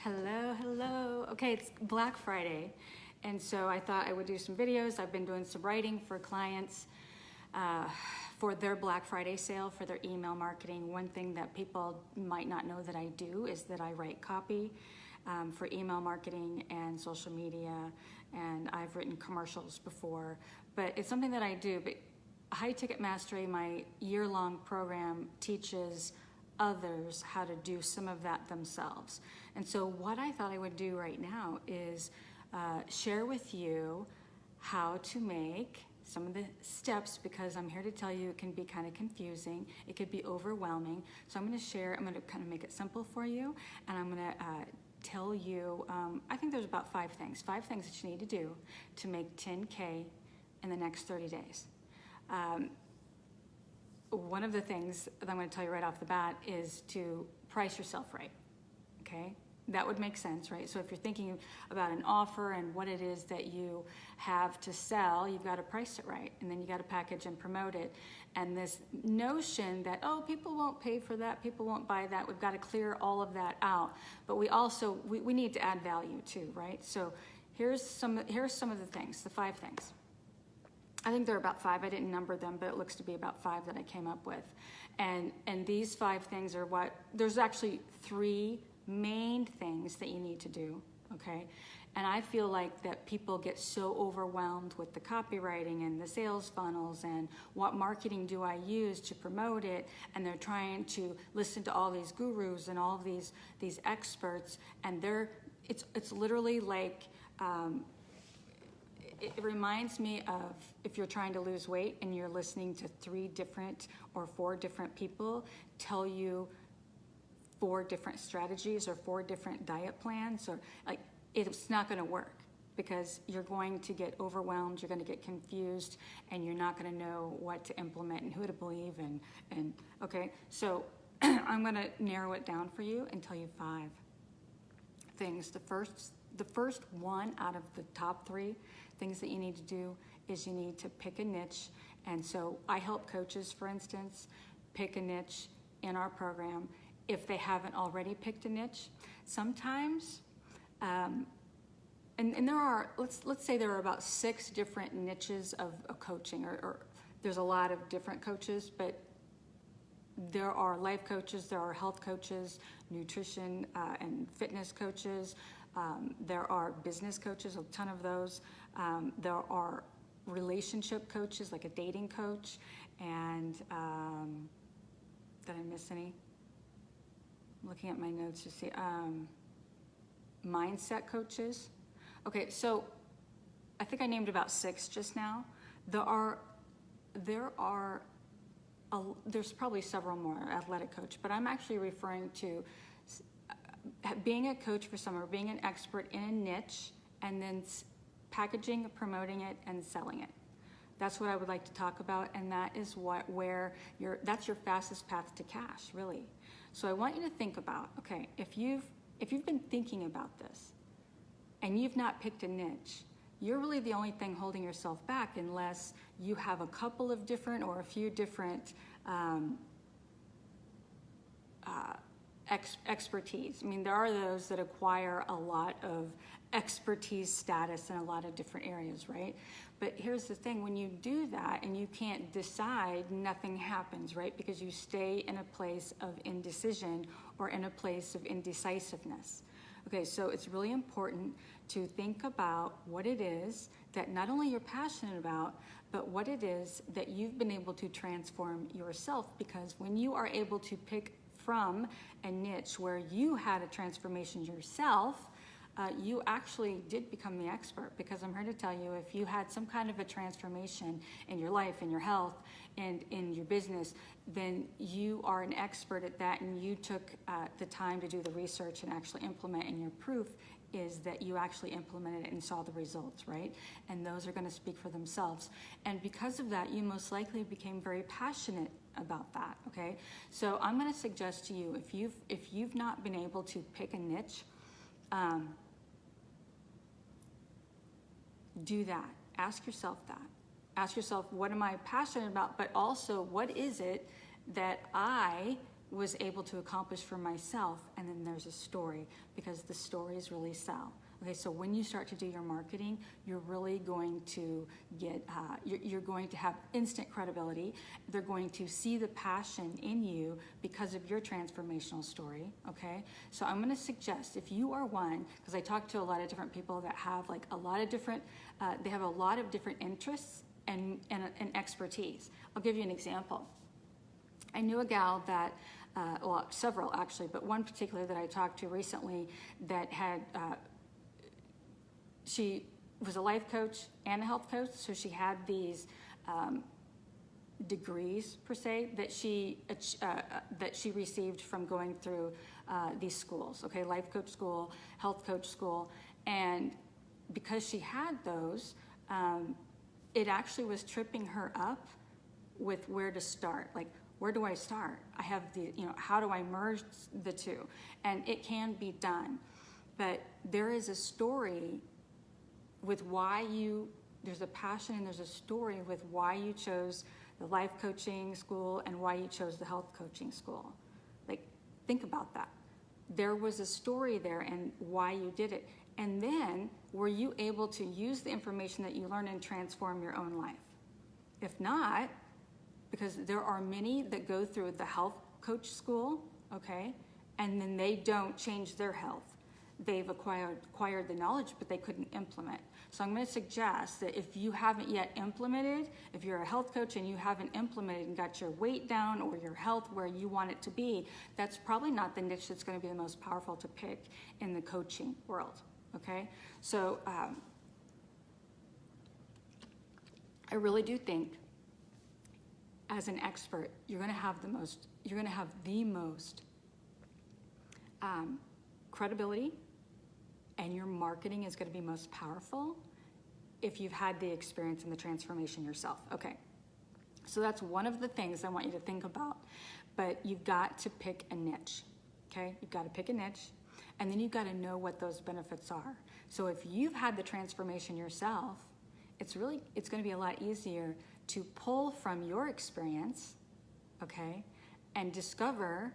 Hello, hello. Okay, it's Black Friday, and so I thought I would do some videos. I've been doing some writing for clients for their Black Friday sale for their email marketing. One thing that people might not know that I do is that I write copy for email marketing and social media, and I've written commercials before, but it's something that I do. But High Ticket Mastery, my year-long program, teaches others how to do some of that themselves. And so what I thought I would do right now is share with you how to make some of the steps, because I'm here to tell you it can be kind of confusing, it could be overwhelming. So I'm going to kind of make it simple for you, and I'm going to tell you, I think there's about five things that you need to do to make 10K in the next 30 days. One of the things that I'm going to tell you right off the bat is to price yourself right, okay? That would make sense, right? So if you're thinking about an offer and what it is that you have to sell, you've got to price it right, and then you got to package and promote it. And this notion that, oh, people won't pay for that, people won't buy that, we've got to clear all of that out. But we also, we need to add value too, right? So here's some of the things, the 5 things. I think there are about 5. I didn't number them, but it looks to be about 5 that I came up with. And these 5 things are what, there's actually 3 main things that you need to do, okay? And I feel like that people get so overwhelmed with the copywriting and the sales funnels and what marketing do I use to promote it, and they're trying to listen to all these gurus and all of these experts, and it's literally like, it reminds me of if you're trying to lose weight and you're listening to 3 different or 4 different people tell you 4 different strategies or 4 different diet plans, or like, it's not going to work, because you're going to get overwhelmed, you're going to get confused, and you're not going to know what to implement and who to believe and okay. So I'm going to narrow it down for you and tell you 5 things. The first one out of the top 3 things that you need to do is you need to pick a niche. And so I help coaches, for instance, pick a niche in our program if they haven't already picked a niche. Sometimes, and there are, let's say there are about 6 different niches of coaching, or there's a lot of different coaches, but there are life coaches, there are health coaches, nutrition and fitness coaches, there are business coaches, a ton of those. There are relationship coaches, like a dating coach, and did I miss any? I'm looking at my notes to see. Mindset coaches. Okay, so I think I named about 6 just now. There's probably several more, athletic coach, but I'm actually referring to being a coach for someone, or being an expert in a niche, and then packaging, promoting it, and selling it. That's what I would like to talk about, and that is that's your fastest path to cash, really. So I want you to think about, okay, if you've been thinking about this and you've not picked a niche, you're really the only thing holding yourself back, unless you have a couple of different or a few different expertise. I mean, there are those that acquire a lot of expertise status in a lot of different areas, right? But here's the thing, when you do that and you can't decide, nothing happens, right? Because you stay in a place of indecision or in a place of indecisiveness. Okay, so it's really important to think about what it is that not only you're passionate about, but what it is that you've been able to transform yourself. Because when you are able to pick from a niche where you had a transformation yourself, you actually did become the expert. Because I'm here to tell you, if you had some kind of a transformation in your life, in your health, and in your business, then you are an expert at that, and you took the time to do the research and actually implement, and your proof is that you actually implemented it and saw the results, right? And those are going to speak for themselves. And because of that, you most likely became very passionate about that, okay? So I'm going to suggest to you, if you've not been able to pick a niche, do that. Ask yourself that. Ask yourself, what am I passionate about? But also, what is it that I was able to accomplish for myself, and then there's a story, because the stories really sell. Okay, so when you start to do your marketing, you're really going to get, you're going to have instant credibility. They're going to see the passion in you because of your transformational story, okay? So I'm gonna suggest, if you are one, because I talk to a lot of different people that have like a lot of different, they have a lot of different interests and expertise. I'll give you an example. I knew a gal that, well, several actually, but one particular that I talked to recently that had, she was a life coach and a health coach, so she had these degrees per se that she received from going through these schools. Okay, life coach school, health coach school, and because she had those, it actually was tripping her up with where to start. Like, where do I start? I have the, how do I merge the two? And it can be done, but there is a story with why there's a passion and there's a story with why you chose the life coaching school and why you chose the health coaching school. Like, think about that. There was a story there and why you did it. And then, were you able to use the information that you learned and transform your own life? If not, because there are many that go through the health coach school, okay, and then they don't change their health. They've acquired the knowledge, but they couldn't implement. So I'm going to suggest that if you haven't yet implemented, if you're a health coach and you haven't implemented and got your weight down or your health where you want it to be, that's probably not the niche that's going to be the most powerful to pick in the coaching world, okay? So I really do think as an expert, you're going to have the most credibility, and your marketing is going to be most powerful if you've had the experience and the transformation yourself. Okay, so that's one of the things I want you to think about, but you've got to pick a niche, okay? You've got to pick a niche, and then you've got to know what those benefits are. So if you've had the transformation yourself, it's going to be a lot easier to pull from your experience, okay, and discover,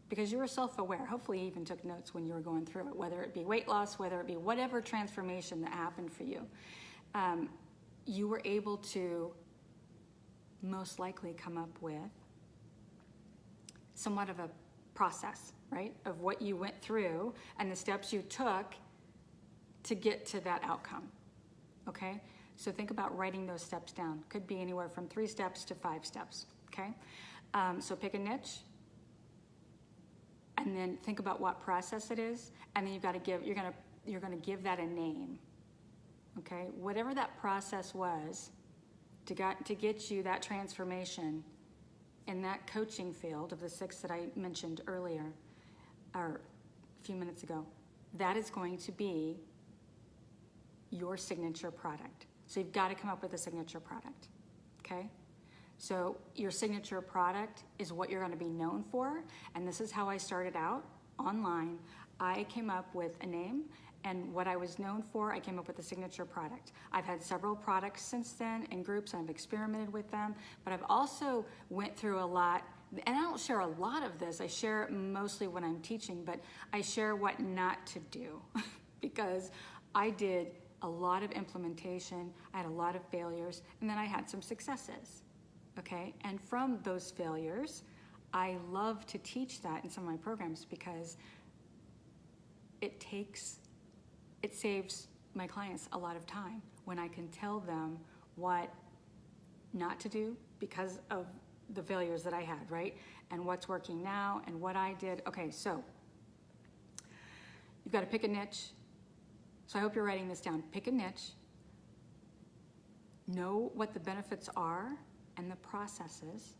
because you were self-aware. Hopefully you even took notes when you were going through it, whether it be weight loss, whether it be whatever transformation that happened for you. You were able to most likely come up with somewhat of a process, right, of what you went through and the steps you took to get to that outcome, okay? So think about writing those steps down. Could be anywhere from 3 steps to 5 steps, okay? So pick a niche, and then think about what process it is, and then you're gonna give that a name, okay? Whatever that process was to get you that transformation in that coaching field of the 6 that I mentioned earlier, or a few minutes ago, that is going to be your signature product. So you've got to come up with a signature product, okay? So your signature product is what you're going to be known for, and this is how I started out online. I came up with a name, and what I was known for, I came up with a signature product. I've had several products since then in groups, and I've experimented with them, but I've also went through a lot, and I don't share a lot of this. I share it mostly when I'm teaching, but I share what not to do because I did a lot of implementation, I had a lot of failures, and then I had some successes, okay? And from those failures, I love to teach that in some of my programs because it saves my clients a lot of time when I can tell them what not to do because of the failures that I had, right? And what's working now and what I did. Okay, so you've got to pick a niche. So I hope you're writing this down. Pick a niche, know what the benefits are and the processes,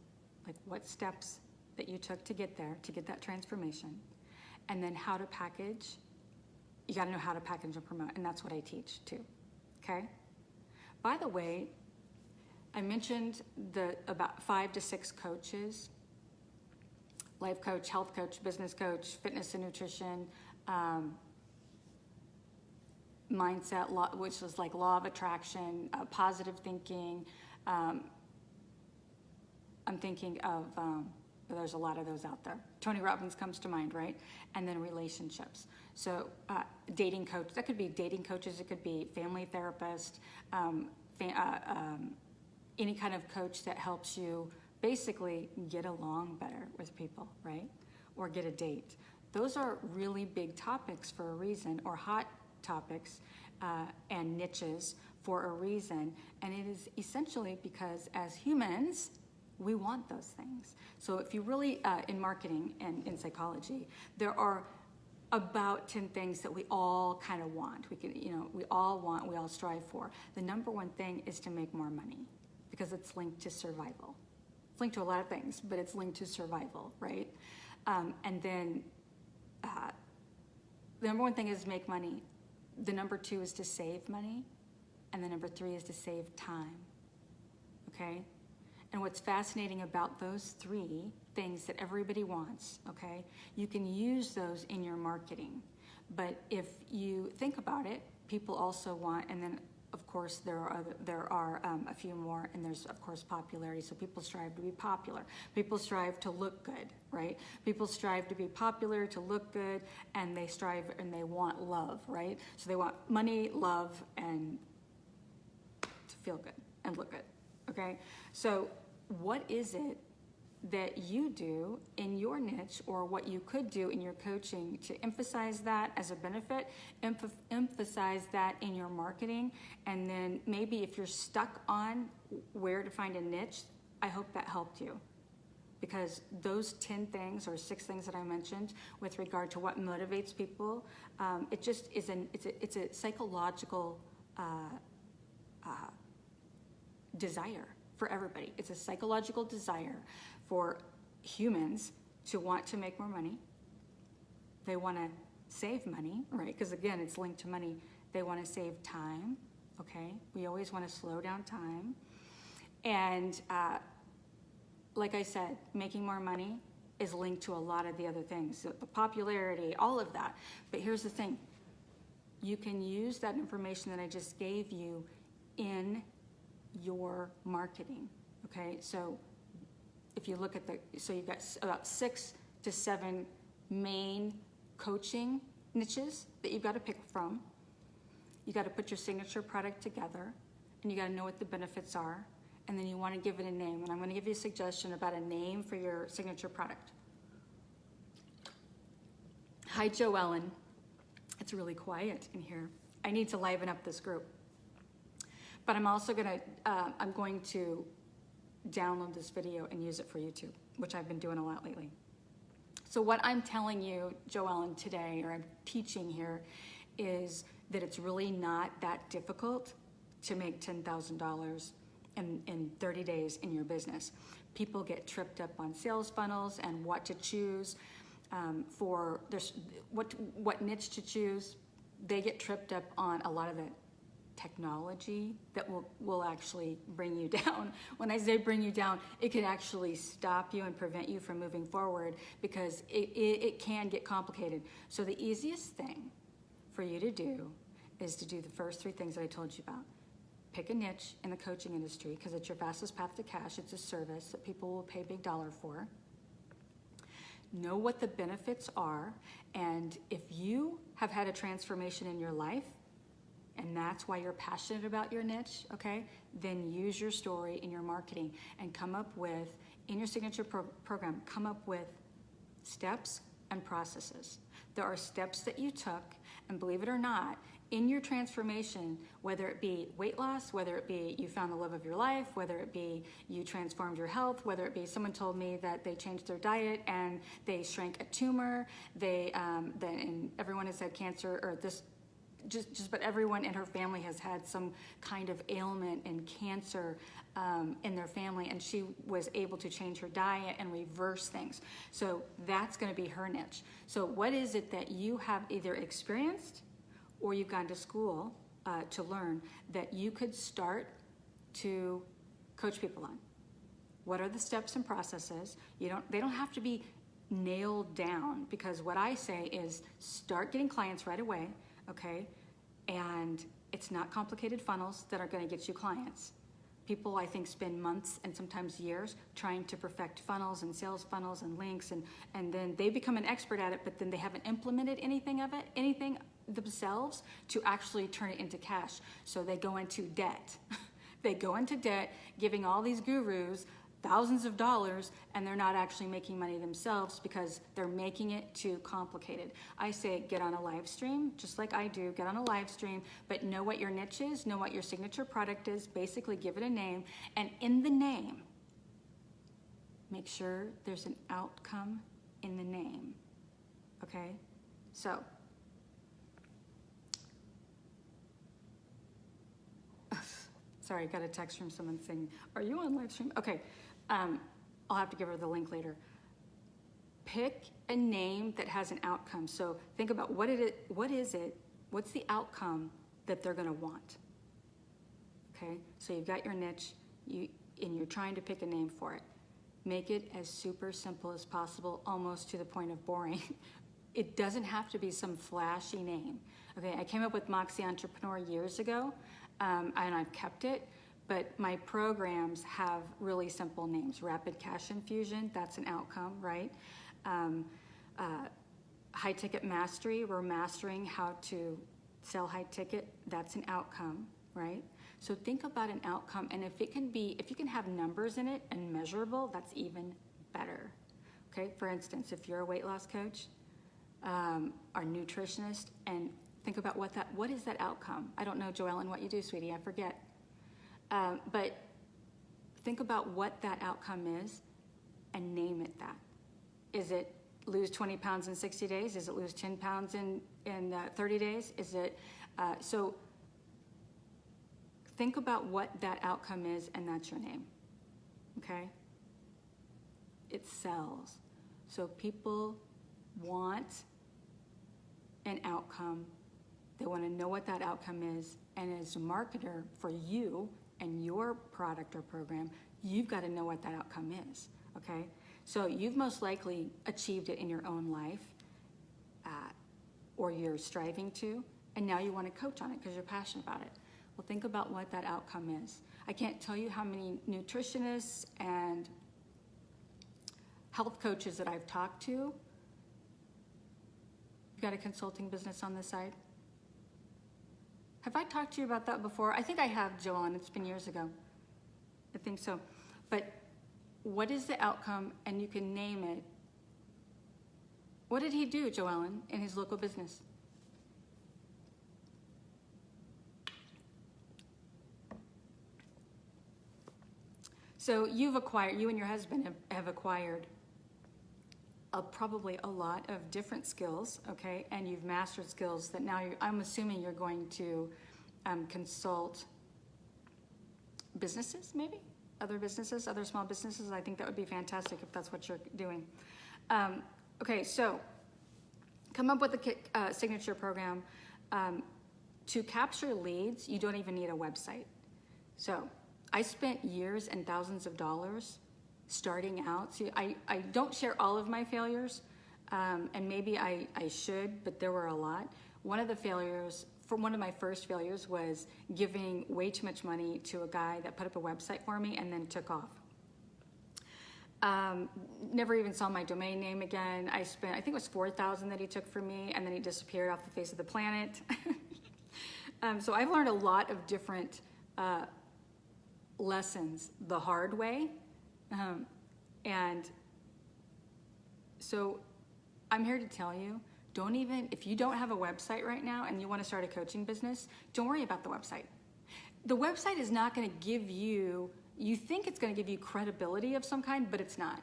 like what steps that you took to get there, to get that transformation, and then how to package. You gotta know how to package and promote, and that's what I teach too, okay? By the way, I mentioned about 5 to 6 coaches, life coach, health coach, business coach, fitness and nutrition, mindset, which was like law of attraction, positive thinking. I'm thinking of but there's a lot of those out there. Tony Robbins comes to mind, right? And then relationships. So dating coach, that could be dating coaches, it could be family therapist, any kind of coach that helps you basically get along better with people, right? Or get a date. Those are really big topics for a reason, or hot topics and niches for a reason. And it is essentially because as humans, we want those things. So if you really, in marketing and in psychology, there are about 10 things that we all kind of want. We all strive for. The number one thing is to make more money because it's linked to survival. It's linked to a lot of things, but it's linked to survival, right? And then the number one thing is make money. The number two is to save money. And the number three is to save time, okay? And what's fascinating about those three things that everybody wants, okay? You can use those in your marketing. But if you think about it, people also want, and then of course there are a few more, and there's of course popularity. So people strive to be popular. People strive to look good, right? People strive to be popular, to look good, and they strive and they want love, right? So they want money, love, and to feel good and look good, okay? So what is it that you do in your niche, or what you could do in your coaching to emphasize that as a benefit, emphasize that in your marketing, and then maybe if you're stuck on where to find a niche, I hope that helped you. Because those 10 things or 6 things that I mentioned with regard to what motivates people, it just is it's a psychological desire for everybody. It's a psychological desire for humans to want to make more money. They want to save money, right? Because again, it's linked to money. They want to save time, okay? We always want to slow down time. And like I said, making more money is linked to a lot of the other things, so the popularity, all of that. But here's the thing. You can use that information that I just gave you in your marketing, okay? So if you look at so you've got about 6 to 7 main coaching niches that you've got to pick from. You got to put your signature product together, and you got to know what the benefits are, and then you want to give it a name. And I'm going to give you a suggestion about a name for your signature product. Hi, Joellen. It's really quiet in here. I need to liven up this group. But I'm also going to download this video and use it for YouTube, which I've been doing a lot lately. So what I'm telling you, Joellen, today, or I'm teaching here, is that it's really not that difficult to make $10,000 in 30 days in your business. People get tripped up on sales funnels and what to choose for what niche to choose. They get tripped up on a lot of the technology that will actually bring you down. When I say bring you down, it can actually stop you and prevent you from moving forward, because it can get complicated. So the easiest thing for you to do is to do the first 3 things that I told you about. Pick a niche in the coaching industry, because it's your fastest path to cash. It's a service that people will pay big dollar for. Know what the benefits are, and if you have had a transformation in your life, and that's why you're passionate about your niche, okay, then use your story in your marketing and come up with, in your signature program, come up with steps and processes. There are steps that you took, and believe it or not, in your transformation, whether it be weight loss, whether it be you found the love of your life, whether it be you transformed your health, whether it be someone told me that they changed their diet and they shrank a tumor, and everyone has had cancer, or this, just about everyone in her family has had some kind of ailment and cancer in their family, and she was able to change her diet and reverse things. So that's going to be her niche. So what is it that you have either experienced or you've gone to school to learn that you could start to coach people on? What are the steps and processes? They don't have to be nailed down, because what I say is start getting clients right away. Okay, and it's not complicated funnels that are going to get you clients. People, I think, spend months and sometimes years trying to perfect funnels and sales funnels and links, and then they become an expert at it, but then they haven't implemented anything themselves to actually turn it into cash. So they go into debt. They go into debt, giving all these gurus thousands of dollars, and they're not actually making money themselves because they're making it too complicated. I say get on a live stream, just like I do, get on a live stream, but know what your niche is, know what your signature product is, basically give it a name, and in the name, make sure there's an outcome in the name, okay? So, sorry, I got a text from someone saying, are you on live stream? Okay. I'll have to give her the link later. Pick a name that has an outcome. So think about what is it, what's the outcome that they're gonna want? Okay, so you've got your niche, and you're trying to pick a name for it. Make it as super simple as possible, almost to the point of boring. It doesn't have to be some flashy name. Okay, I came up with Moxie Entrepreneur years ago, and I've kept it. But my programs have really simple names. Rapid Cash Infusion, that's an outcome, right? High Ticket Mastery, we're mastering how to sell high ticket, that's an outcome, right? So think about an outcome, and if you can have numbers in it and measurable, that's even better, okay? For instance, if you're a weight loss coach, or nutritionist, and think about what is that outcome? I don't know, Joellen, what you do, sweetie, I forget. But think about what that outcome is and name it that. Is it lose 20 pounds in 60 days? Is it lose 10 pounds in 30 days? Is it, so think about what that outcome is, and that's your name, okay? It sells. So people want an outcome. They want to know what that outcome is, and as a marketer for you, and your product or program, you've got to know what that outcome is, okay? So you've most likely achieved it in your own life, or you're striving to, and now you want to coach on it because you're passionate about it. Well, think about what that outcome is. I can't tell you how many nutritionists and health coaches that I've talked to. You've got a consulting business on the side? Have I talked to you about that before? I think I have, Joellen. It's been years ago. I think so. But what is the outcome? And you can name it. What did he do, Joellen, in his local business? So you and your husband have acquired probably a lot of different skills, okay? And you've mastered skills that now I'm assuming you're going to consult businesses, maybe? Other businesses, other small businesses. I think that would be fantastic if that's what you're doing. Okay, so come up with a signature program. To capture leads, you don't even need a website. So I spent years and thousands of dollars starting out. See, I don't share all of my failures, and maybe I should, but there were a lot. One of my first failures was giving way too much money to a guy that put up a website for me and then took off. Never even saw my domain name again. I think it was $4,000 that he took from me, and then he disappeared off the face of the planet. So I've learned a lot of different lessons the hard way. And so I'm here to tell you, if you don't have a website right now and you want to start a coaching business, don't worry about the website. The website is not going to give you think it's going to give you credibility of some kind, but it's not.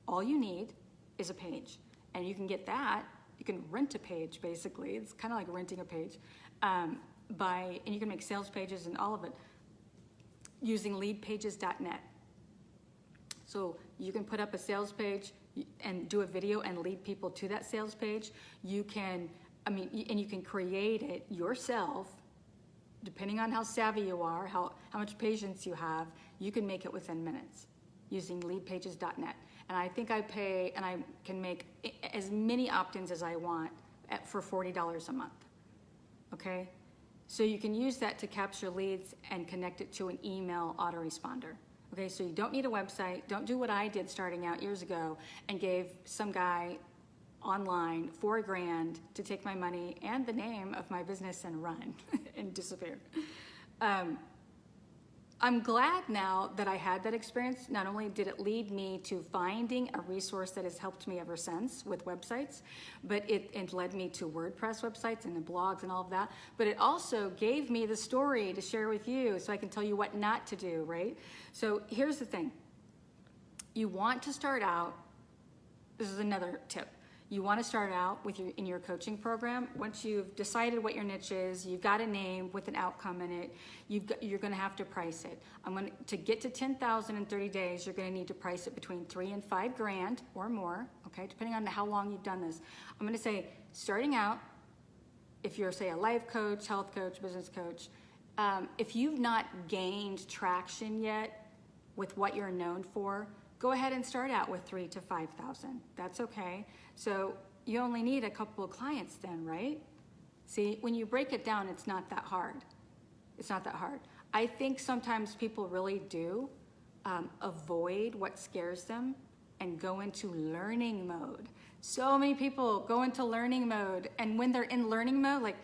All you need is a page, and you can get that. You can rent a page, basically. It's kind of like renting a page, and you can make sales pages and all of it using leadpages.net. So you can put up a sales page and do a video and lead people to that sales page. You can create it yourself, depending on how savvy you are, how much patience you have. You can make it within minutes using leadpages.net. And I think I pay, and I can make as many opt-ins as I want for $40 a month, okay? So you can use that to capture leads and connect it to an email autoresponder. Okay, so you don't need a website. Don't do what I did starting out years ago and gave some guy online $4,000 to take my money and the name of my business and run and disappear. I'm glad now that I had that experience. Not only did it lead me to finding a resource that has helped me ever since with websites, but it led me to WordPress websites and the blogs and all of that, but it also gave me the story to share with you so I can tell you what not to do, right? So here's the thing. You want to start out, this is another tip. You want to start out in your coaching program. Once you've decided what your niche is, you've got a name with an outcome in it, you're going to have to price it. To get to 10,000 in 30 days, you're going to need to price it between $3,000 and $5,000 or more, okay, depending on how long you've done this. I'm going to say, starting out, if you're, say, a life coach, health coach, business coach, if you've not gained traction yet with what you're known for, go ahead and start out with $3,000 to $5,000. That's okay. So you only need a couple of clients then, right? See, when you break it down, it's not that hard. It's not that hard. I think sometimes people really do avoid what scares them and go into learning mode. So many people go into learning mode, and when they're in learning mode, like,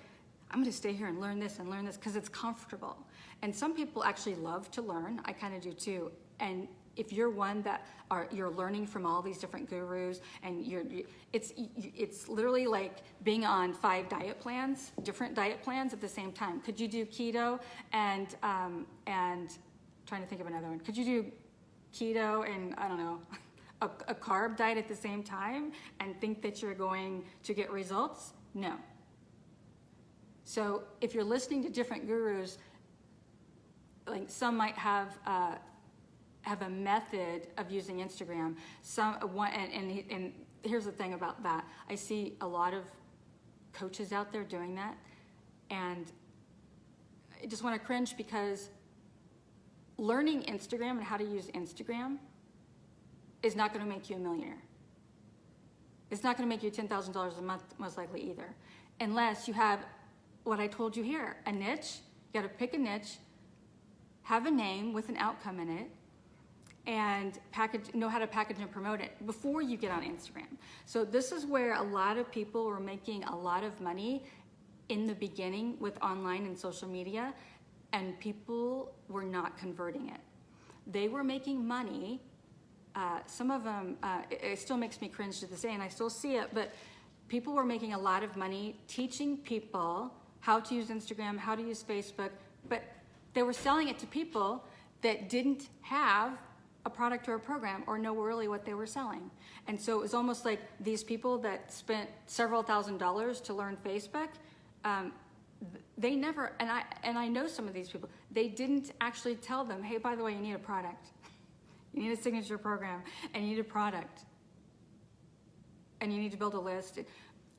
I'm gonna stay here and learn this because it's comfortable. And some people actually love to learn. I kind of do too. And if you're one that you're learning from all these different gurus, and it's literally like being on 5 different diet plans at the same time. Could you do keto and trying to think of another one? Could you do keto and I don't know, a carb diet at the same time and think that you're going to get results? No. So if you're listening to different gurus, like some might have a method of using Instagram. And here's the thing about that. I see a lot of coaches out there doing that, and I just want to cringe because learning Instagram and how to use Instagram is not going to make you a millionaire. It's not going to make you $10,000 a month, most likely either, unless you have what I told you here, a niche. You got to pick a niche, have a name with an outcome in it, and know how to package and promote it before you get on Instagram. So this is where a lot of people were making a lot of money in the beginning with online and social media, and people were not converting it. They were making money. Some of them, it still makes me cringe to this day, and I still see it, but people were making a lot of money teaching people how to use Instagram, how to use Facebook, but they were selling it to people that didn't have a product or a program or know really what they were selling. And so it was almost like these people that spent several $1,000s to learn Facebook, they never, and I know some of these people, they didn't actually tell them, hey, by the way, you need a product. You need a signature program, and you need a product. And you need to build a list.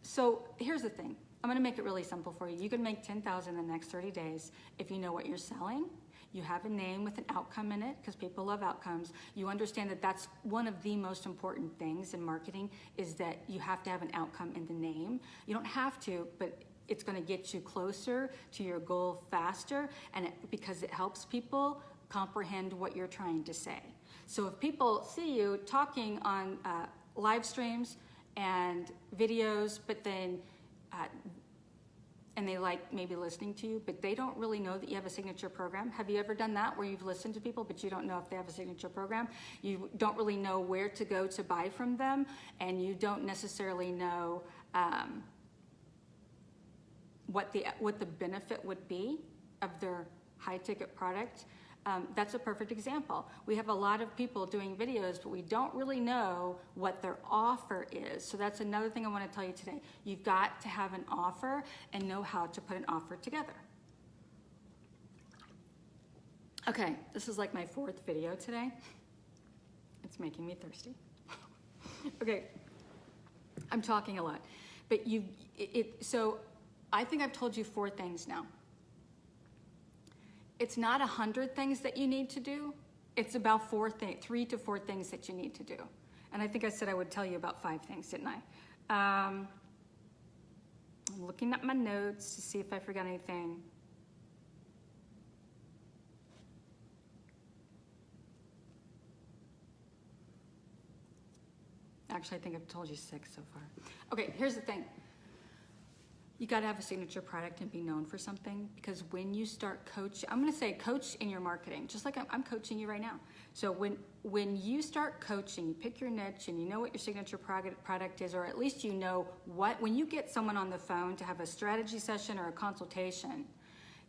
So here's the thing. I'm gonna make it really simple for you. You can make $10,000 in the next 30 days if you know what you're selling. You have a name with an outcome in it, because people love outcomes. You understand that that's one of the most important things in marketing, is that you have to have an outcome in the name. You don't have to, but it's gonna get you closer to your goal faster, and because it helps people comprehend what you're trying to say. So if people see you talking on live streams and videos, but then and they like maybe listening to you, but they don't really know that you have a signature program. Have you ever done that, where you've listened to people, but you don't know if they have a signature program? You don't really know where to go to buy from them, and you don't necessarily know what the benefit would be of their high-ticket product. That's a perfect example. We have a lot of people doing videos, but we don't really know what their offer is. So that's another thing I want to tell you today. You've got to have an offer and know how to put an offer together. Okay, this is like my 4th video today. It's making me thirsty. Okay, I'm talking a lot, but so I think I've told you 4 things now. It's not 100 things that you need to do. It's about 3 to 4 things that you need to do. And I think I said I would tell you about 5 things, didn't I? I'm looking at my notes to see if I forgot anything. Actually, I think I've told you 6 so far. Okay, here's the thing. You got to have a signature product and be known for something, because when you start coaching, I'm going to say coach in your marketing, just like I'm coaching you right now. So when you start coaching, you pick your niche and you know what your signature product is, or at least you know when you get someone on the phone to have a strategy session or a consultation,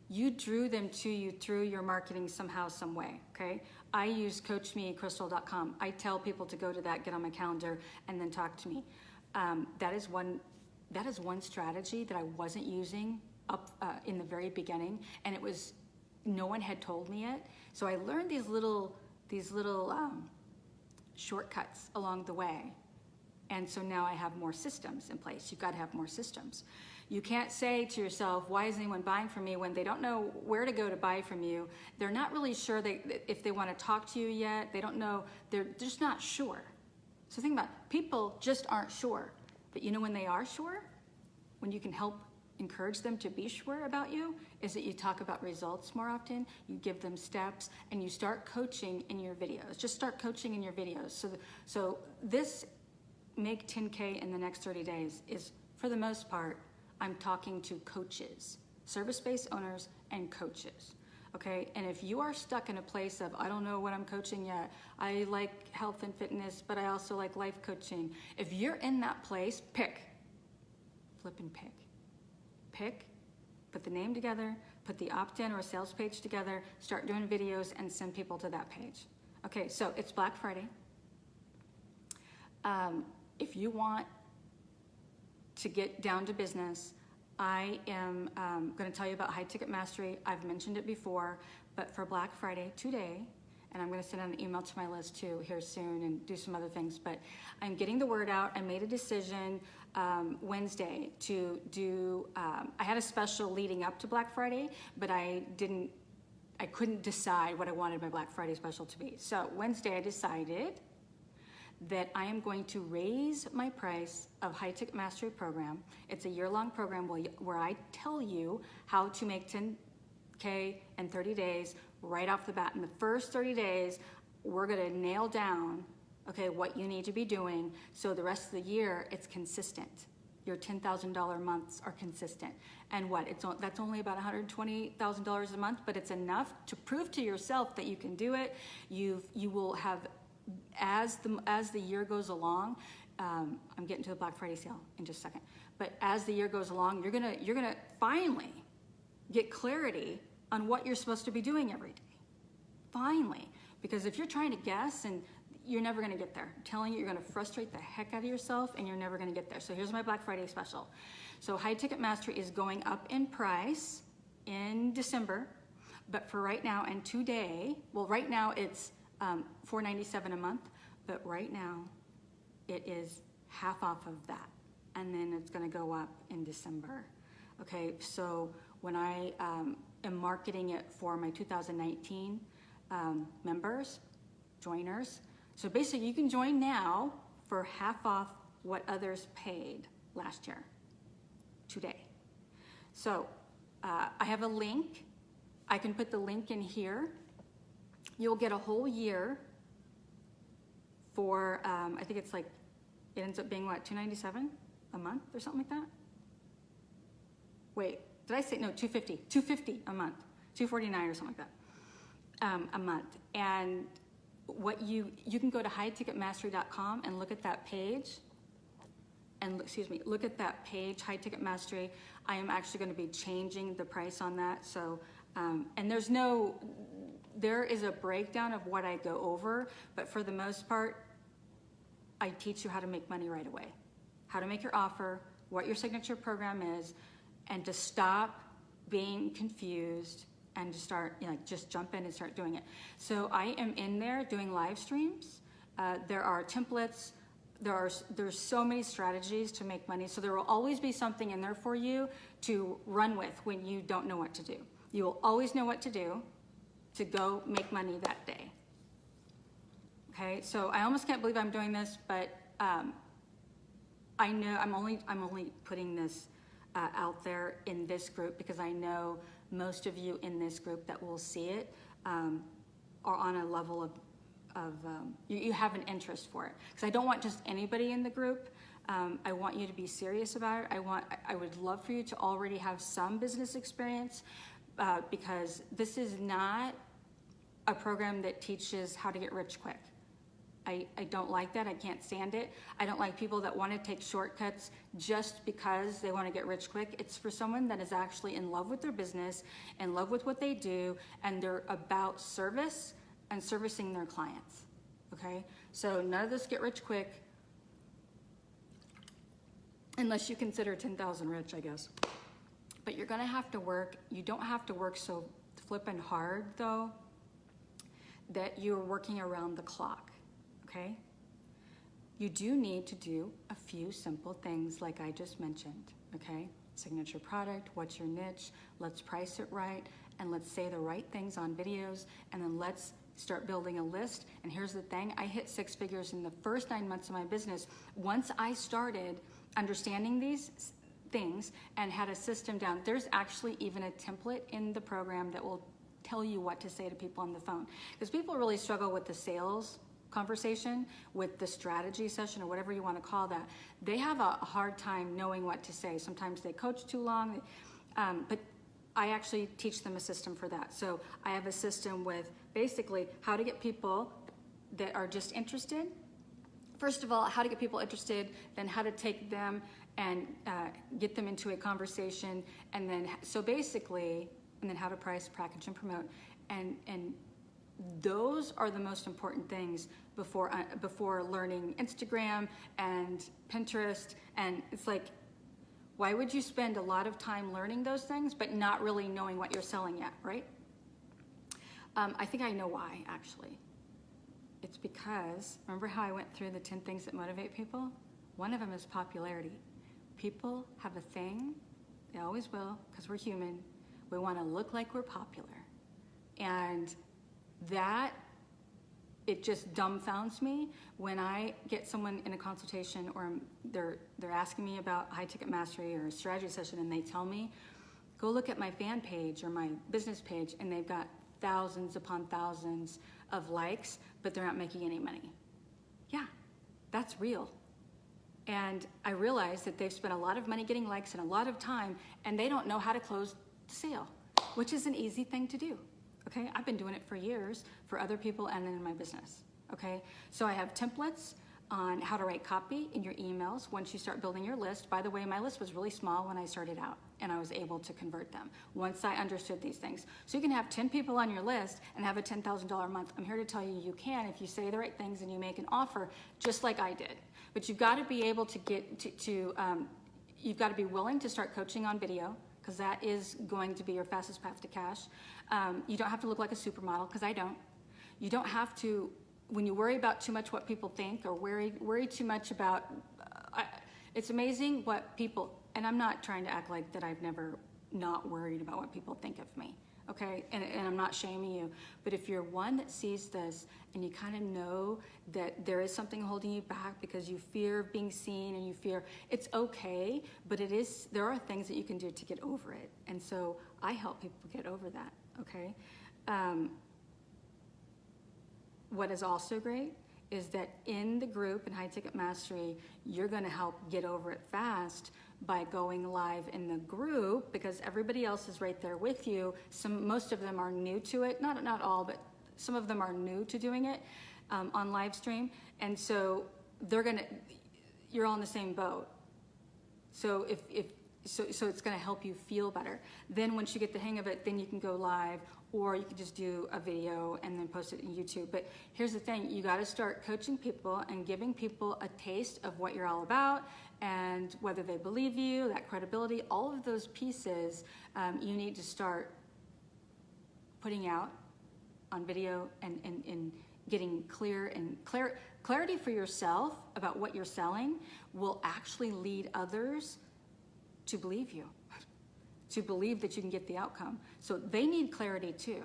you drew them to you through your marketing somehow, some way, okay? I use CoachMeCrystal.com. I tell people to go to that, get on my calendar, and then talk to me. That is one strategy that I wasn't using up in the very beginning, and no one had told me it. So I learned these little shortcuts along the way. And so now I have more systems in place. You've got to have more systems. You can't say to yourself, why is anyone buying from me, when they don't know where to go to buy from you. They're not really sure if they want to talk to you yet. They don't know. They're just not sure. So think about it. People just aren't sure. But you know when they are sure? When you can help encourage them to be sure about you, is that you talk about results more often, you give them steps, and you start coaching in your videos. Just start coaching in your videos. So this make 10K in the next 30 days is, for the most part, I'm talking to coaches, service-based owners and coaches. Okay, and if you are stuck in a place of, I don't know what I'm coaching yet, I like health and fitness, but I also like life coaching. If you're in that place, flip and pick, put the name together, put the opt-in or sales page together, start doing videos and send people to that page. Okay, so it's Black Friday. If you want to get down to business, I am going to tell you about High Ticket Mastery. I've mentioned it before, but for Black Friday today, and I'm going to send out an email to my list too here soon and do some other things, but I'm getting the word out. I made a decision Wednesday to do, I had a special leading up to Black Friday, but I couldn't decide what I wanted my Black Friday special to be. So Wednesday I decided that I am going to raise my price of High Ticket Mastery program. It's a year-long program where I tell you how to make 10K in 30 days right off the bat. In the first 30 days, we're gonna nail down, okay, what you need to be doing, so the rest of the year, it's consistent. Your $10,000 months are consistent. And that's only about $120,000 a month, but it's enough to prove to yourself that you can do it. You will have, as the year goes along, I'm getting to the Black Friday sale in just a second, but as the year goes along, you're gonna finally get clarity on what you're supposed to be doing every day. Finally, because if you're trying to guess, and you're never gonna get there. I'm telling you, you're gonna frustrate the heck out of yourself and you're never gonna get there. So here's my Black Friday special. So High Ticket Mastery is going up in price in December, but for right now and today, well, right now it's $497 a month, but right now it is half off of that, and then it's going to go up in December. Okay, so when I am marketing it for my 2019 members, joiners, so basically you can join now for half off what others paid last year today. So I have a link. I can put the link in here. You'll get a whole year for, I think it's like, it ends up being what, $297 a month or something like that? Wait, did I say, no, $250 a month, $249 or something like that, a month. And what you can go to highticketmastery.com and look at that page, and look at that page, High Ticket Mastery. I am actually going to be changing the price on that. So, and there is a breakdown of what I go over, but for the most part, I teach you how to make money right away, how to make your offer, what your signature program is, and to stop being confused and to start, just jump in and start doing it. So I am in there doing live streams. There are templates. There's so many strategies to make money. So there will always be something in there for you to run with when you don't know what to do. You will always know what to do to go make money that day. Okay, so I almost can't believe I'm doing this, but I know I'm only putting this out there in this group because I know most of you in this group that will see it are on a level you have an interest for it. Because I don't want just anybody in the group. I want you to be serious about it. I would love for you to already have some business experience, because this is not a program that teaches how to get rich quick. I don't like that. I can't stand it. I don't like people that want to take shortcuts just because they want to get rich quick. It's for someone that is actually in love with their business, in love with what they do, and they're about service and servicing their clients. Okay? So none of this get rich quick, unless you consider 10,000 rich, I guess. But you're going to have to work. You don't have to work so flippin' hard, though, that you're working around the clock. Okay? You do need to do a few simple things like I just mentioned, okay? Signature product, what's your niche, let's price it right, and let's say the right things on videos, and then let's start building a list. And here's the thing, I hit 6 figures in the first 9 months of my business. Once I started understanding these things and had a system down, there's actually even a template in the program that will tell you what to say to people on the phone. Because people really struggle with the sales conversation, with the strategy session, or whatever you want to call that. They have a hard time knowing what to say. Sometimes they coach too long, but I actually teach them a system for that. So I have a system with basically how to get people that are just interested. First of all, how to get people interested, then how to take them and get them into a conversation, and then and then how to price, package, and promote. And those are the most important things before learning Instagram and Pinterest. And it's like, why would you spend a lot of time learning those things but not really knowing what you're selling yet, right? I think I know why, actually. It's because, remember how I went through the 10 things that motivate people? One of them is popularity. People have a thing, they always will, because we're human. We want to look like we're popular. And that, it just dumbfounds me when I get someone in a consultation, or they're asking me about high ticket mastery or a strategy session, and they tell me, go look at my fan page or my business page, and they've got thousands upon thousands of likes, but they're not making any money. Yeah, that's real. And I realize that they've spent a lot of money getting likes and a lot of time, and they don't know how to close the sale, which is an easy thing to do. Okay, I've been doing it for years for other people and then in my business. Okay, so I have templates on how to write copy in your emails once you start building your list. By the way, my list was really small when I started out, and I was able to convert them once I understood these things. So you can have 10 people on your list and have a $10,000 a month. I'm here to tell you, you can if you say the right things and you make an offer just like I did. But you've got to be able to get you've got to be willing to start coaching on video, because that is going to be your fastest path to cash. You don't have to look like a supermodel, because I don't. You don't have to, when you worry about too much what people think, or worry too much about, it's amazing what people, and I'm not trying to act like that I've never not worried about what people think of me, okay? And I'm not shaming you, but if you're one that sees this and you kind of know that there is something holding you back because you fear being seen and you fear, it's okay, but there are things that you can do to get over it. And so I help people get over that, okay? What is also great is that in the group in High Ticket Mastery, you're gonna help get over it fast by going live in the group, because everybody else is right there with you. Most of them are new to it, not all, but some of them are new to doing it on live stream. And so you're all in the same boat. So so it's gonna help you feel better. Then once you get the hang of it, then you can go live, or you can just do a video and then post it in YouTube. But here's the thing, you gotta start coaching people and giving people a taste of what you're all about, and whether they believe you, that credibility, all of those pieces, you need to start putting out on video and getting clarity for yourself about what you're selling will actually lead others to believe you, to believe that you can get the outcome. So they need clarity too.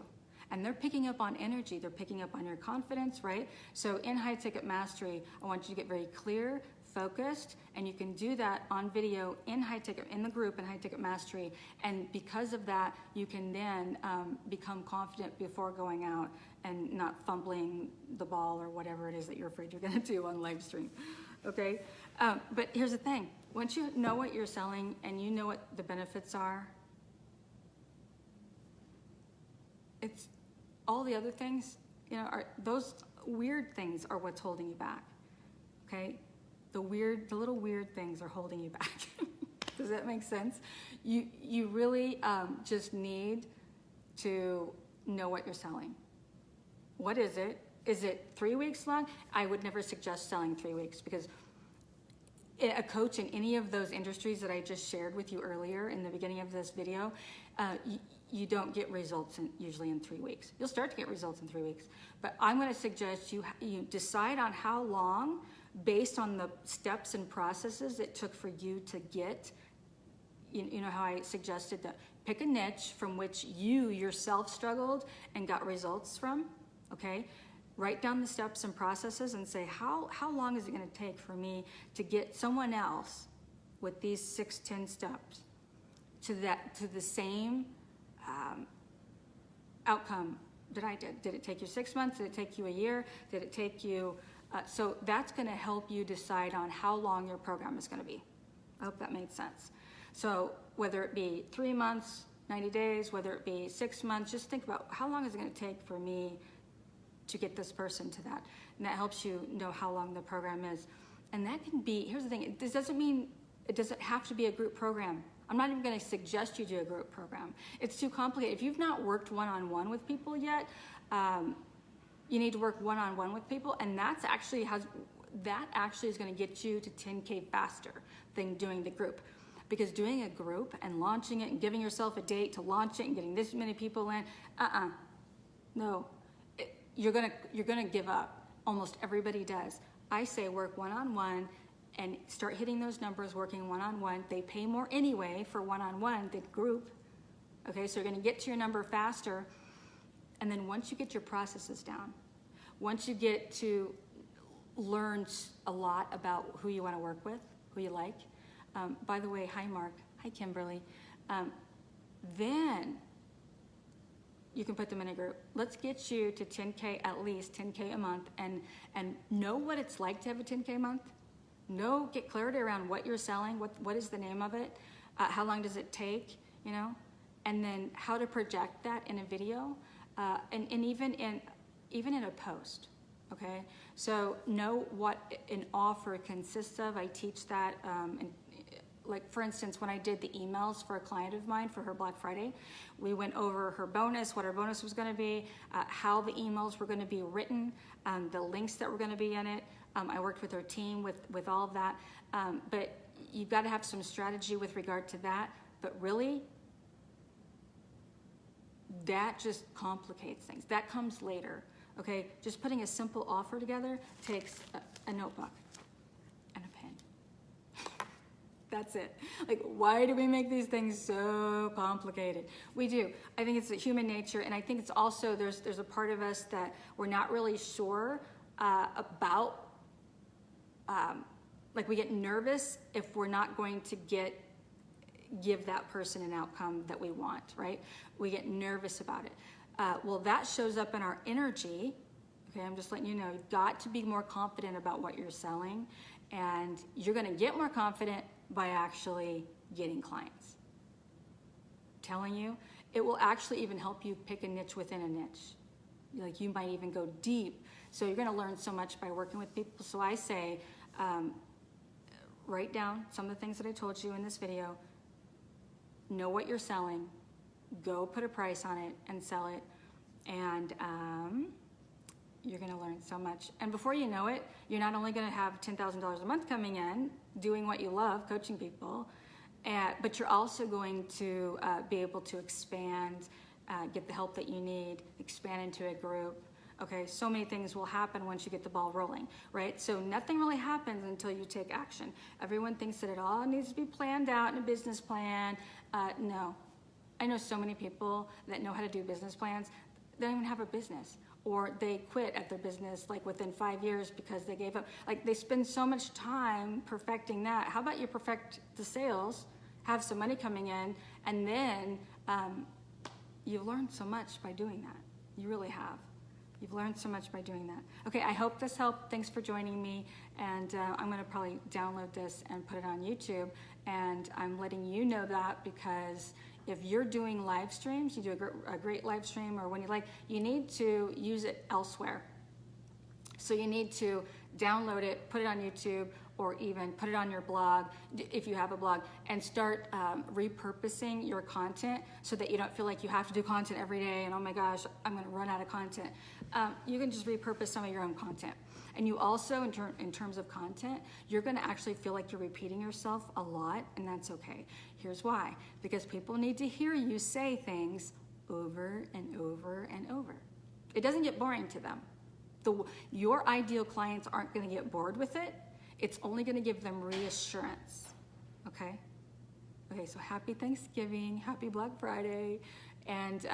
And they're picking up on energy, they're picking up on your confidence, right? So in High Ticket Mastery, I want you to get very clear, focused, and you can do that on video in High Ticket, in the group in High Ticket Mastery. And because of that, you can then become confident before going out and not fumbling the ball or whatever it is that you're afraid you're gonna do on live stream, okay? But here's the thing, once you know what you're selling and you know what the benefits are, it's all the other things, you know, are those weird things are what's holding you back, okay? The little weird things are holding you back. Does that make sense? You really just need to know what you're selling. What is it? Is it 3 weeks long? I would never suggest selling 3 weeks, because a coach in any of those industries that I just shared with you earlier in the beginning of this video, you don't get results usually in 3 weeks. You'll start to get results in 3 weeks, but I'm going to suggest you decide on how long, based on the steps and processes it took for you to get, you know how I suggested that, pick a niche from which you yourself struggled and got results from, okay? Write down the steps and processes and say, how long is it going to take for me to get someone else with these 6-10 steps to the same outcome that I did? Did it take you 6 months? Did it take you a year? Did it take you? So that's going to help you decide on how long your program is going to be. I hope that made sense. So whether it be 3 months, 90 days, whether it be 6 months, just think about how long is it going to take for me to get this person to that. And that helps you know how long the program is. And that can be, here's the thing, this doesn't mean, it doesn't have to be a group program. I'm not even gonna suggest you do a group program. It's too complicated. If you've not worked one-on-one with people yet, you need to work one-on-one with people, and that actually is gonna get you to 10K faster than doing the group. Because doing a group and launching it and giving yourself a date to launch it and getting this many people in, no. You're gonna give up. Almost everybody does. I say work one-on-one and start hitting those numbers working one-on-one. They pay more anyway for one-on-one than group. Okay, so you're gonna get to your number faster. And then once you get your processes down, once you get to learn a lot about who you wanna work with, who you like. By the way, hi Mark, hi Kimberly. Then you can put them in a group. Let's get you to 10K, at least 10K a month, and know what it's like to have a 10K month. Get clarity around what you're selling, what is the name of it, how long does it take, you know, and then how to project that in a video, and even in a post, okay? So know what an offer consists of. I teach that, and like for instance, when I did the emails for a client of mine for her Black Friday, we went over her bonus, what her bonus was gonna be, how the emails were gonna be written, the links that were gonna be in it. I worked with her team with all of that. But you've gotta have some strategy with regard to that. But really, that just complicates things. That comes later, okay? Just putting a simple offer together takes a notebook and a pen. That's it. Like, why do we make these things so complicated? We do. I think it's a human nature, and I think it's also, there's a part of us that we're not really sure about, like we get nervous if we're not going to give that person an outcome that we want, right? We get nervous about it. Well, that shows up in our energy. Okay, I'm just letting you know, you've got to be more confident about what you're selling, and you're gonna get more confident by actually getting clients. I'm telling you, it will actually even help you pick a niche within a niche. Like you might even go deep. So you're gonna learn so much by working with people. So I say, write down some of the things that I told you in this video, know what you're selling, go put a price on it and sell it, and you're gonna learn so much. And before you know it, you're not only gonna have $10,000 a month coming in, doing what you love, coaching people, but you're also going to be able to expand, get the help that you need, expand into a group. Okay, so many things will happen once you get the ball rolling, right? So nothing really happens until you take action. Everyone thinks that it all needs to be planned out in a business plan. No. I know so many people that know how to do business plans. They don't even have a business. or they quit at their business like within 5 years because they gave up. Like they spend so much time perfecting that. How about you perfect the sales, have some money coming in, and then you've learned so much by doing that. You really have. You've learned so much by doing that. Okay, I hope this helped. Thanks for joining me. And I'm going to probably download this and put it on YouTube. And I'm letting you know that because if you're doing live streams, you do a great live stream, or when you like, you need to use it elsewhere. So you need to download it, put it on YouTube, or even put it on your blog, if you have a blog, and start repurposing your content so that you don't feel like you have to do content every day and, oh my gosh, I'm gonna run out of content. You can just repurpose some of your own content. And you also, in terms of content, you're gonna actually feel like you're repeating yourself a lot, and that's okay. Here's why. Because people need to hear you say things over and over and over. It doesn't get boring to them. Your ideal clients aren't gonna get bored with it. It's only gonna give them reassurance, okay? Okay, so happy Thanksgiving, happy Black Friday, and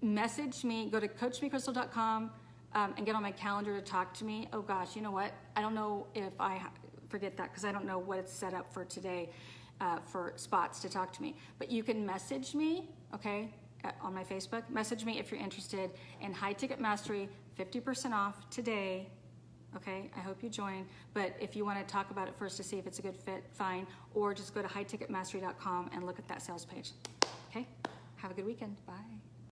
message me, go to coachmecrystal.com and get on my calendar to talk to me. Oh gosh, you know what? I don't know if forget that because I don't know what it's set up for today for spots to talk to me. But you can message me, okay, on my Facebook. Message me if you're interested in High Ticket Mastery, 50% off today. Okay, I hope you join. But if you want to talk about it first to see if it's a good fit, fine. Or just go to highticketmastery.com and look at that sales page. Okay, have a good weekend. Bye.